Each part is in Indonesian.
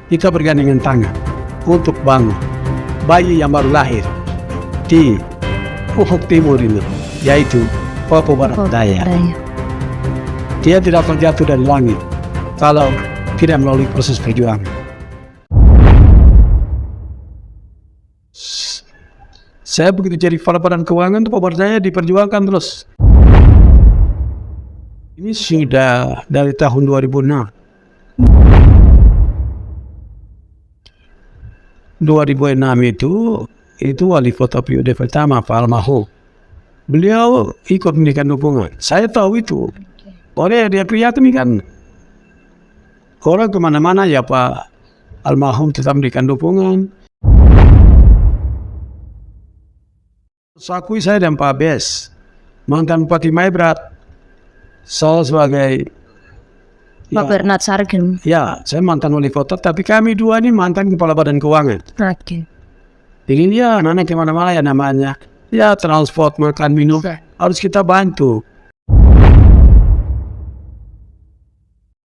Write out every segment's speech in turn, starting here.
kita bergandengan tangan untuk bangun bayi yang baru lahir di ufuk timur ini, yaitu Papua Barat Daya. Dia tidak akan jatuh dari langit kalau tidak melalui proses perjuangan. Saya begitu jadi kepala badan keuangan, Papua Barat Daya diperjuangkan terus. Ini sudah dari tahun 2006. 2006 itu wali kota periode pertama Pak Almarhum. Beliau ikut memberikan dukungan. Saya tahu itu. Oleh dia prihatin kan. Orang kemana-mana ya Pak Almarhum tetap memberikan dukungan. Sakui saya dan Pak Bes, mantan Bupati Maibrat, saya sebagai Pak Bernard Sargen. Ya, saya mantan wali kota, tapi kami dua ini mantan kepala badan keuangan. Oke. Jadi dia anak kemana-mana ya namanya. Ya transport, makan, minum, harus kita bantu.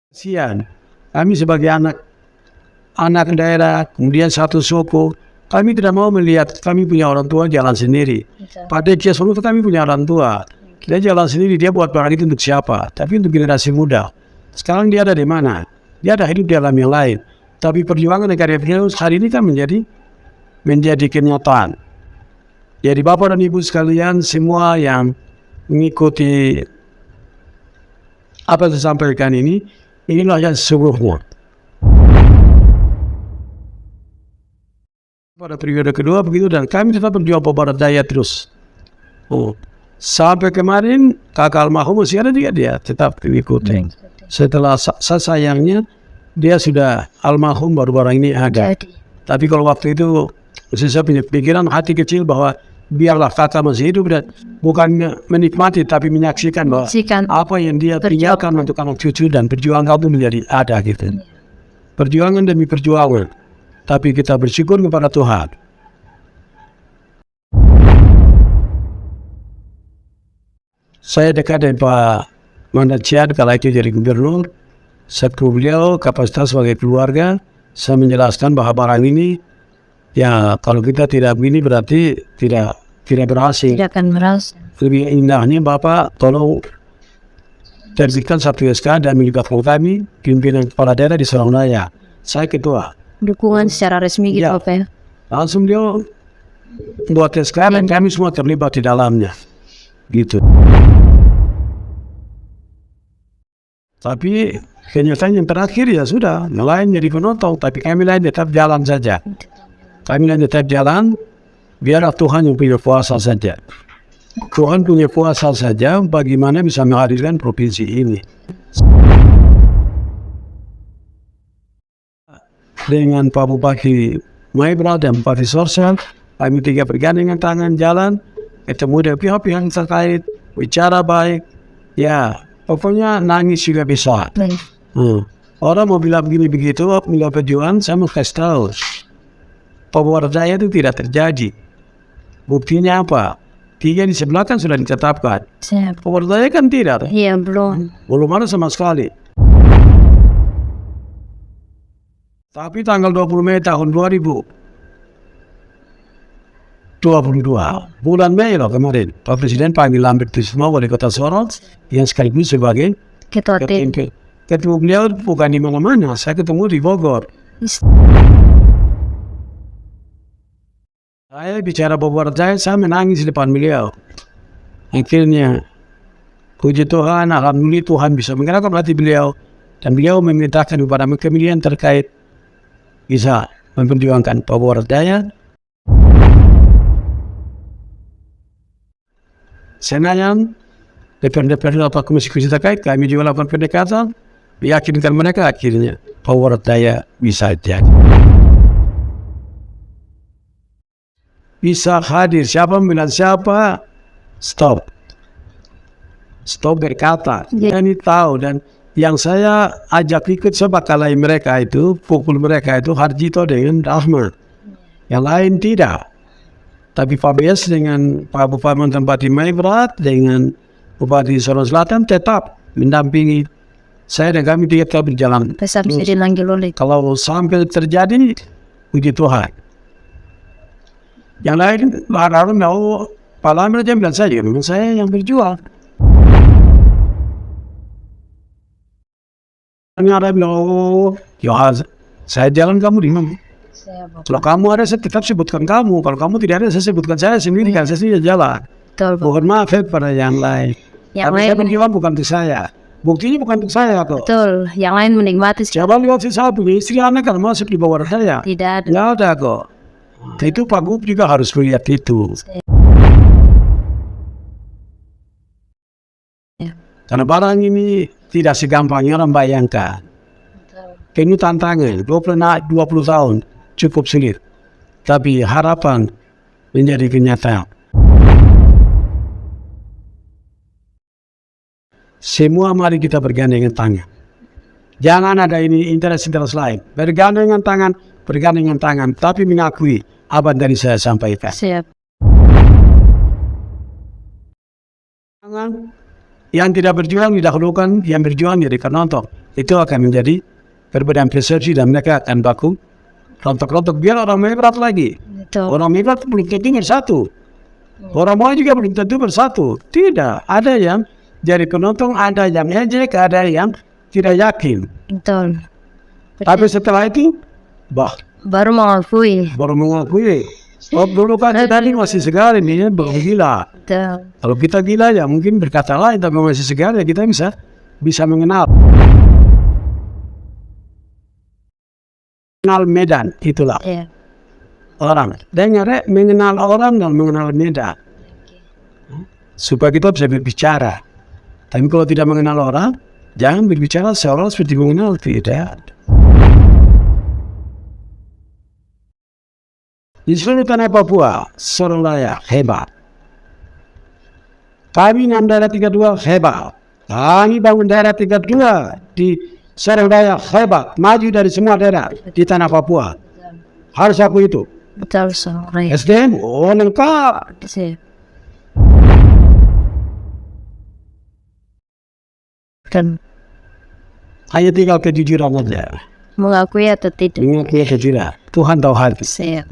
Kasihan, kami sebagai anak daerah, kemudian satu suku, kami tidak mau melihat kami punya orang tua jalan sendiri. Pada dia seluruh kami punya orang tua. Dia jalan sendiri, dia buat barang itu untuk siapa? Tapi untuk generasi muda. Sekarang dia ada di mana? Dia ada hidup di alam yang lain. Tapi perjuangan negara beliau hari ini kan menjadi kenyataan. Jadi Bapak dan Ibu sekalian, semua yang mengikuti apa yang saya sampaikan ini, inilah yang sesungguhnya. Pada periode kedua begitu, dan kami tetap berjuang Papua Barat Daya terus. Sampai kemarin kakak almarhum masih ada dia tetap mengikuti. Setelah sayangnya dia sudah almarhum baru-baru ini ada. Tapi kalau waktu itu saya punya pikiran hati kecil bahwa biarlah kakak masih hidup dan bukan menikmati tapi menyaksikan bahwa apa yang dia tinggalkan untuk anak cucu dan perjuangan itu menjadi ada gitu. Perjuangan demi perjuangan. Tapi kita bersyukur kepada Tuhan. Saya dekat dengan Pak Mandat Ciad kala itu jadi gubernur. Saat beliau kapasitas sebagai keluarga, saya menjelaskan bahwa barang ini, ya kalau kita tidak begini berarti tidak berhasil. Tidak akan berhasil. Lebih indahnya Bapak tolong terbitkan satu SK dan melibatkan kami, pimpinan kepala daerah di Surabaya. Saya ketua. Dukungan secara resmi gitu Ya. Pak ya? Langsung beliau buat SK dan kami semua terlibat di dalamnya. Gitu. Tapi kenyataan yang terakhir ya sudah, yang lain jadi penonton, tapi kami lain tetap jalan saja. Kami lain tetap jalan, biarlah Tuhan yang punya kuasa saja. Tuhan punya kuasa saja bagaimana bisa menghadirkan provinsi ini. Dengan Pak Bupati Maibrat dan Bupati Sorsel, kami tiga bergandengan tangan jalan, ketemu dengan pihak-pihak yang terkait, bicara baik, ya pokoknya nangis juga bisa. Orang mau bilang begini begitu, bilang perjuangan, saya mau kasih tahu. Papua Barat Daya itu tidak terjadi. Buktinya apa? 3 di sebelah kan sudah ditetapkan. Papua Barat Daya kan tidak. Iya, belum. Belum ada sama sekali. Tapi tanggal 20 Mei tahun 2022, bulan Mei loh kemarin, Pak Presiden panggil Lambert Trisno wali kota Sorong yang sekaligus sebagai Ketua tim. ketemu beliau bukan di mana-mana, saya ketemu di Bogor. Saya bicara Papua Barat Daya, saya menangis di depan beliau. Akhirnya, puji Tuhan, alhamdulillah Tuhan bisa menggerakkan hati beliau. Dan beliau memerintahkan kepada kementerian terkait bisa memperjuangkan Papua Barat Daya. Senayan, DPR atau komisi-komisi terkait, kami juga lakukan pendekatan, meyakinkan mereka akhirnya Papua Barat Daya bisa jadi. Bisa hadir, siapa bilang siapa, stop berkata, ini tahu. Dan yang saya ajak ikut sebakalai mereka itu, pukul mereka itu Harjito dengan Rahmat. Yang lain tidak. Tapi Pak BS dengan Pak Bupati mantan Bupati Maibrat dengan Bupati Sorong Selatan tetap mendampingi Saya dan kami kita berjalan. Besar bisa dilanggil oleh. Kalau sampai terjadi, puji Tuhan. Yang lain, baru mau palamar aja bilang saja, memang saya yang berjuang. Kami ada bilang, oh, ya saya jalan kamu di mana? Kalau kamu ada, saya tetap sebutkan kamu. Kalau kamu tidak ada, saya sebutkan saya sendiri, kan saya sendiri jalan. Betul, Mohon maaf pada yang lain. Yang Tapi lain, saya berjuang bukan untuk saya. Buktinya bukan untuk saya kok. betul. Yang lain menikmati. Coba lihat si saya punya istri anak kan masuk di bawah saya. Tidak ada. Nggak ada kok. Itu Pak Gub juga harus melihat itu. Ya. Karena barang ini tidak segampang yang orang bayangkan. Ini tantangan, 20 tahun cukup sulit. Tapi harapan menjadi kenyataan. Semua mari kita bergandengan tangan. Jangan ada ini interest lain. Bergandengan tangan, tapi mengakui apa yang tadi saya sampaikan. Siap. Yang tidak berjuang didahulukan, yang berjuang jadi penonton. Itu akan menjadi perbedaan persepsi dan mereka akan baku rontok-rontok biar orang hebat lagi. Betul. Orang hebat belum tentu bersatu. Orang mau juga belum tentu bersatu. Tidak, ada yang jadi penonton, ada yang ejek, ada yang tidak yakin. Betul. Tapi setelah itu, Baru mengakui. baru mengakui. Oh, dulu kan tadi masih segar ini, belum gila. Betul. Kalau kita gila ya mungkin berkata lain, tapi masih segar ya kita bisa mengenal. Mengenal medan, itulah Iya. orang. Dengar mengenal orang dan mengenal medan. Supaya kita bisa berbicara. Tapi kalau tidak mengenal orang, jangan berbicara seolah seperti mengenal, tidak. Di seluruh tanah Papua, seorang layak hebat. Kami 6 daerah 32 hebat. Kami bangun daerah 32 di seorang layak hebat. Maju dari semua daerah di tanah Papua. Harus aku itu. Betul, sore. SDM, oh lengkap. Siap. Dan Hanya tinggal kejujuran saja. mengakui atau tidak. Ingat kejujuran. Tuhan tahu hati. Siap.